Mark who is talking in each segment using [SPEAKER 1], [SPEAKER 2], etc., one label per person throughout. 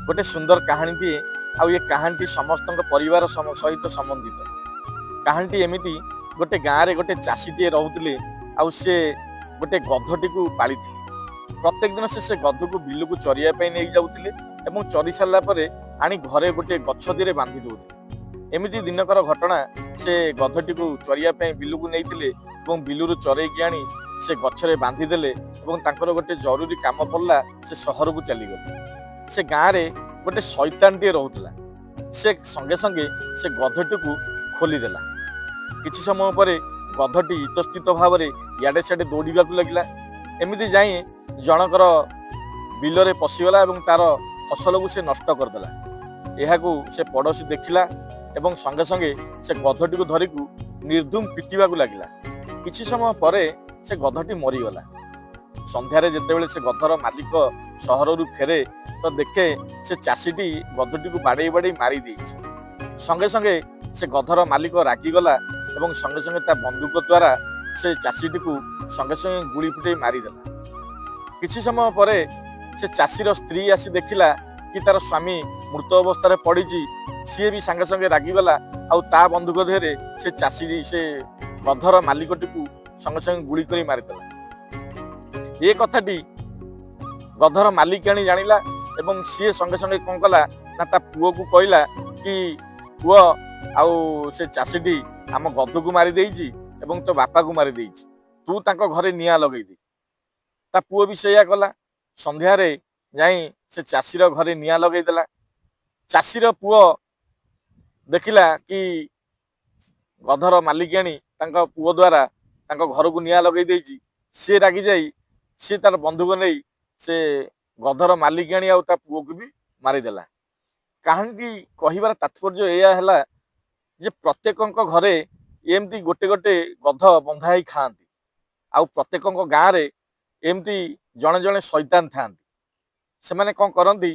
[SPEAKER 1] गोटे सुंदर कहानीटीए आउ ये कहानीटी समस्त परिवार सहित संबंधित कहानीटी एमती गोटे गाँव में गोटे चाषीटे रोते आउ सी गोटे गधटी को पाली प्रत्येक दिन से गध को बिल को चरिया नहीं जाऊे और चरी सारापर आनी घरे गोटे गछ दिए बांधि दौले एमती दिनकर घटना से गधटी को चरिया बिल को नहीं बिलू चरईकी आनी से गछरे बांधिदेले गोटे जरूरी काम पड़ला से सहर को चलीगले से गाँव में गोटे शैतानटे रोला से संगे संगे से गधटी को खोलीदेला किछि समय पर गधटी इतस्थित भाव में इे सियाड़े दौड़ा लगला एमती जाई जनकर बिलरे पशिगला और तार फसल को से नष्ट करदेला यह से पड़ोशी देखला और संगे संगे से गधटी को धरिक निर्धूम पिटिबा लगिला किछि समय पर से गधटी मरीगला संध्यारे जितेबाला से गधर मालिक सहर फेरे तो देखे से चाषीटी गधटी को बाड़े बाड़े मारी संगे संगे से गधर मालिक रागिगला और संगे संगे ता बंदूक द्वारा से चाषीटी को संगे संगे गुड़ी फुटे मारिदेला किछि समय पर से चाषीर स्त्री आसी देखिला कि तार स्वामी मृत अवस्था पड़ी सी भी संगे संगे रागिगला आउ ता बंदूक देहरे से चाषी से गधर मालिकटी को संगे संगे गुड़ी कर मारिदेला ये कथाटी गधर मालिक आनी जानिला एवं सी संगे संगे कौन कला ना ता पुओ को कहला कि पुओ आउ से चाषीटी आम गध को मारी देइछि एवं तो बापा को मारी देइछि तू तांको घरे निया लगई दे ता पुओ भी सेया कला संध्यारे जाई से चाषीर घरे निया लगई देला चाषीर पुओ देखिला कि गधर मालिक आनी तांको पुओ द्वारा तांको घर को निया लगई देइछि से रागी जाई से तार बंधुक नहीं से गधर मालिक आनी आ पुओ को भी मारिदेला कहानी कहबार तात्पर्य यह है जे प्रत्येक घरे एमती गोटे गोटे गध बंधा ही खाती आउ प्रत्येक गाँव में एमती जड़े जड़े शैतान था से मैंने कौन करती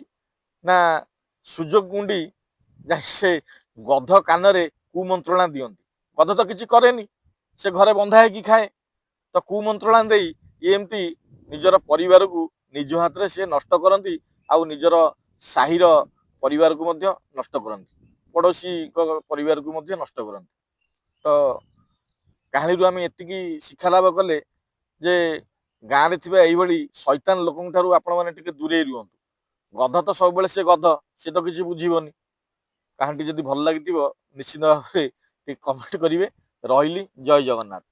[SPEAKER 1] ना सुजोग गुंडी से गध कान कुमंत्रणा दियंती गध तो किसी करे से घरे बंधा है खाए तो कुमंत्रणा दे एमती निजर परिवार को निज हाथ में सी नष्ट करती आउ निजर साहिर परिवार को मध्य नष्ट करती पड़ोशी परिवार को मध्य नष्ट करती तो कहानी आम एतिकी शिक्षा लाभ कले जे गाँव में थी यही शैतान लोक आपण मैंने दूरे रुहतु गध तो सब से गध सी तो किसी बुझीबनी कहानी जदि भल लगी निश्चित भाव में कमेंट करेंगे रही जय जगन्नाथ।